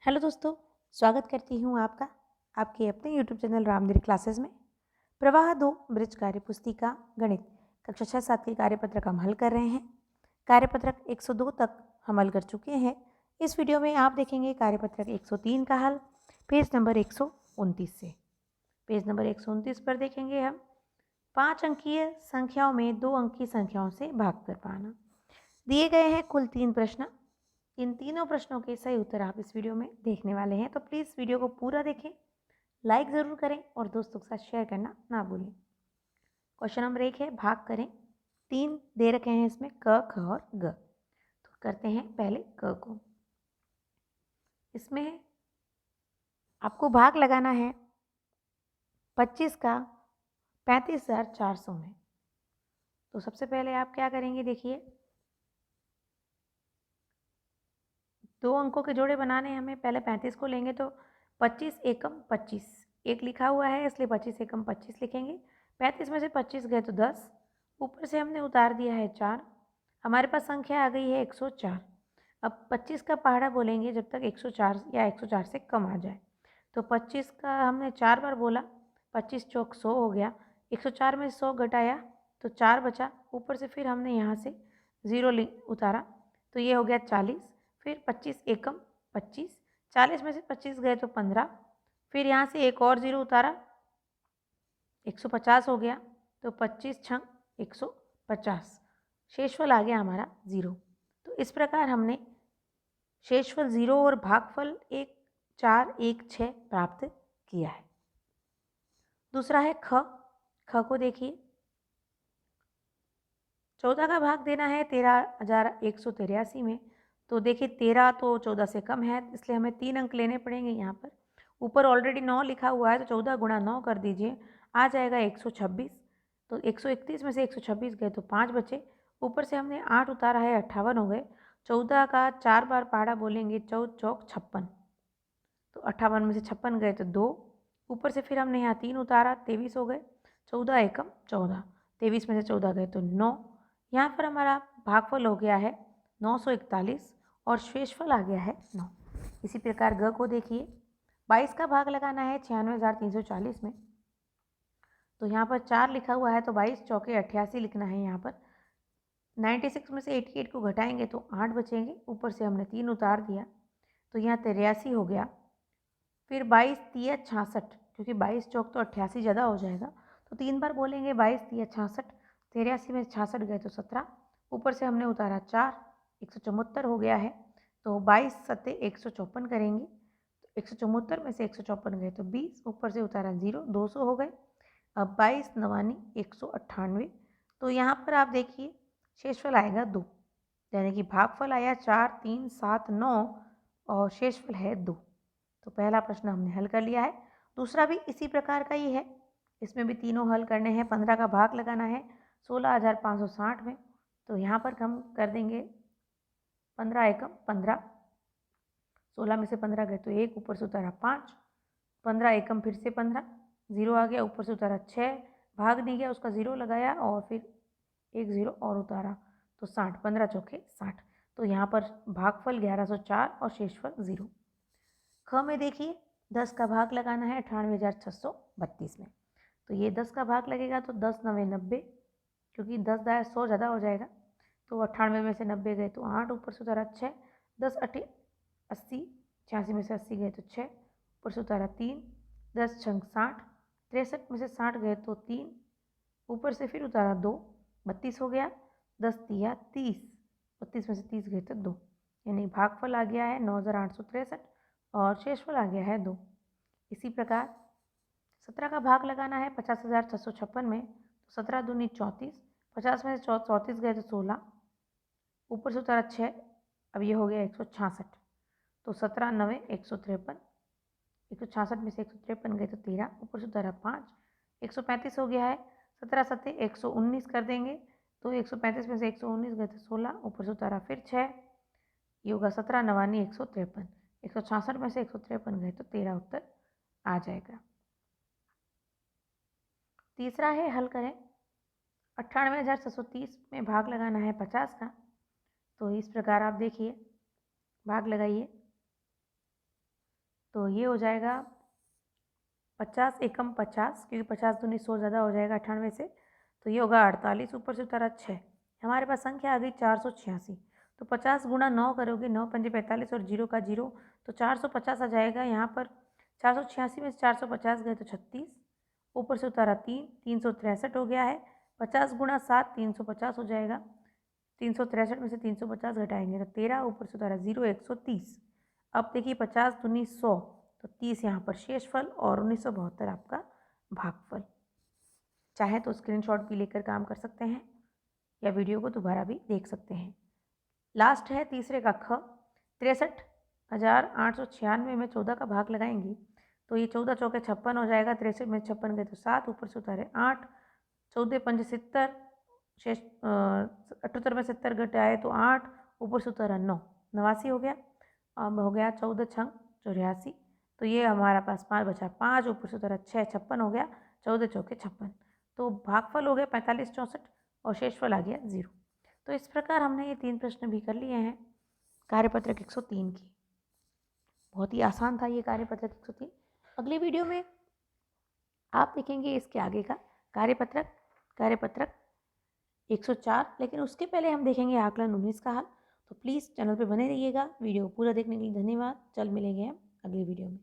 Hello दोस्तों, स्वागत करती हूँ आपका आपके अपने यूट्यूब चैनल रामधीर क्लासेस में। प्रवाह 2 ब्रिज कार्य पुस्तिका गणित कक्षा 6-7 के कार्यपत्रक हम हल कर रहे हैं। कार्यपत्रक 102 तक हम हल कर चुके हैं। इस वीडियो में आप देखेंगे कार्यपत्रक 103 का हल पेज नंबर 129 से। पेज नंबर 129 पर देखेंगे हम 5 अंकीय संख्याओं में 2 अंक की संख्याओं से भाग कर पाना। दिए गए हैं कुल 3 प्रश्न। इन तीनों प्रश्नों के सही उत्तर आप इस वीडियो में देखने वाले हैं, तो प्लीज़ वीडियो को पूरा देखें, लाइक ज़रूर करें और दोस्तों के साथ शेयर करना ना भूलें। क्वेश्चन नंबर 1 है भाग करें। 3 दे रखे हैं इसमें क, ख और ग। तो करते हैं पहले क को। इसमें आपको भाग लगाना है 25 का 35,400 में। तो सबसे पहले आप क्या करेंगे, देखिए 2 अंकों के जोड़े बनाने हैं हमें। पहले 35 को लेंगे तो 25 एकम 25 एक लिखा हुआ है, इसलिए 25 एकम 25 लिखेंगे। 35 में से 25 गए तो 10, ऊपर से हमने उतार दिया है 4। हमारे पास संख्या आ गई है 104। अब 25 का पहाड़ा बोलेंगे जब तक 104 या 104 से कम आ जाए। तो 25 का हमने 4 बार बोला, 25 चौक 100 हो गया। 104 में 100 घटाया तो 4 बचा, ऊपर से फिर हमने यहाँ से 0 उतारा तो ये हो गया 40। फिर 25 एकम 25, 40 में से 25 गए तो 15, फिर यहाँ से एक और 0 उतारा 150 हो गया। तो 25 छंग 150, शेषफल आ गया हमारा 0। तो इस प्रकार हमने शेषफल 0 और भागफल 1, 4, 1, 6 प्राप्त किया है। दूसरा है ख। ख को देखिए, 14 का भाग देना है 13,183 में। तो देखिए 13 तो 14 से कम है, इसलिए हमें 3 अंक लेने पड़ेंगे। यहाँ पर ऊपर ऑलरेडी 9 लिखा हुआ है, तो 14 गुणा 9 कर दीजिए, आ जाएगा 126। तो 131 में से 126 गए तो 5 बचे, ऊपर से हमने 8 उतारा है 58 हो गए। 14 का 4 बार पहाड़ा बोलेंगे, 14 चौक 56, तो 58 में से 56 गए तो 2, ऊपर से फिर हमने यहाँ 3 उतारा 23 हो गए। 14 एकम 14, 23 में से 14 गए तो 9। यहाँ पर हमारा भागफल हो गया है 941 और शेषफल आ गया है 9। इसी प्रकार ग को देखिए, 22 का भाग लगाना है 96,340 में। तो यहाँ पर 4 लिखा हुआ है, तो 22 चौके 88 लिखना है। यहाँ पर 96 में से 88 को घटाएंगे तो 8 बचेंगे, ऊपर से हमने 3 उतार दिया तो यहाँ 83 हो गया। फिर 22 तिया 66, क्योंकि 22 चौक तो 88 ज़्यादा हो जाएगा, तो 3 बार बोलेंगे 22 तिया 66। 83 में 66 गए तो 17, ऊपर से हमने उतारा 4, 174 हो गया है। तो 22 सत्ते 154 करेंगे, तो 174 में से 154 गए तो 20, ऊपर से उतारा 0, 200 हो गए। अब 22 नवानी 198। तो यहाँ पर आप देखिए शेषफल आएगा 2, यानी कि भागफल आया 4, 3, 7, 9 और शेषफल है 2। तो पहला प्रश्न हमने हल कर लिया है। दूसरा भी इसी प्रकार का ही है, इसमें भी तीनों हल करने हैं। 15 का भाग लगाना है 16,560 में। तो यहाँ पर हम कर देंगे 15 एकम 15, 16 में से 15 गए तो 1, ऊपर से उतारा 5, 15 एकम फिर से 15, 0 आ गया, ऊपर से उतारा 6, भाग नहीं गया उसका 0 लगाया और फिर एक 0 और उतारा तो 60, 15 चौके 60। तो यहाँ पर भागफल 1104 और शेषफल 0। ख में देखिए 10 का भाग लगाना है 98,632 में। तो ये 10 का भाग लगेगा तो 10 9 90, क्योंकि 10 दाया 100 ज़्यादा हो जाएगा। तो 98 में से 90 गए तो 8, ऊपर से उतारा 6, 10 8 80, 86 में से 80 गए तो 6, ऊपर से उतारा 3, 10 छंग 60, 63 में से 60 गए तो 3, ऊपर से फिर उतारा 2, 32 हो गया। 10 तिया 30, 32 में से 30 गए तो 2, यानी भागफल आ गया है 9,863 और शेषफल आ गया है 2। इसी प्रकार 17 का भाग लगाना है 50,656 में। तो 17 दूनी 34, 50 में से 34 गए तो 16, ऊपर से उतारा 6, अब ये हो गया 166। तो 17 9 153, 166 में से 153 गए तो 13, ऊपर से उतारा 5, 135 हो गया है। 17 7 119 कर देंगे, तो 135 में से 119 गए तो 16, ऊपर से उतारा फिर 6, ये होगा 17 नवानी 153, 166 में से 153 गए तो 13 उत्तर आ जाएगा। तीसरा है हल करें। 98,630 में भाग लगाना है 50 का। तो इस प्रकार आप देखिए, भाग लगाइए तो ये हो जाएगा 50 एकम 50, क्योंकि 50 दूनी 100 ज़्यादा हो जाएगा 98 से, तो ये होगा 48, ऊपर से उतारा 6। हमारे पास संख्या आ गई 486। तो 50 गुणा 9 करोगे, 9 पंजे 45 और 0 का 0, तो 450 आ जाएगा। यहाँ पर 486 में से 450 गए तो 36, ऊपर से उतारा 3, 363 हो गया है। 50 गुणा 7 350 हो जाएगा। 363 में से 350 घटाएंगे तो 13, ऊपर से उतारा 0 130। अब देखिए 50 दूनी 100, तो 30 यहाँ पर शेषफल और 1972 आपका भागफल। चाहे तो स्क्रीनशॉट भी लेकर काम कर सकते हैं या वीडियो को दोबारा भी देख सकते हैं। लास्ट है तीसरे का ख। 63,896 में 14 का भाग लगाएंगे तो ये 14 चौके 56 हो जाएगा। 63 में 56 गए तो 7, ऊपर से उतारे 8, 14 पंजे 70, शेष 78 में 70 घटाए तो 8, ऊपर से उतारा 9, 89 हो गया। अब हो गया 14 छंग 84, तो ये हमारा पास 5 बचा, 5 ऊपर से उतारा 6, 56 हो गया। 14 चौके 56, तो भागफल हो गया 45 64 और शेषफल आ गया 0। तो इस प्रकार हमने ये 3 प्रश्न भी कर लिए हैं कार्यपत्रक 103 की। बहुत ही आसान था ये कार्यपत्रक 103। अगले वीडियो में आप देखेंगे इसके आगे का कार्यपत्रक 104, लेकिन उसके पहले हम देखेंगे आकलन 19 का हल। तो प्लीज़ चैनल पे बने रहिएगा। वीडियो पूरा देखने के लिए धन्यवाद। चल मिलेंगे हम अगली वीडियो में।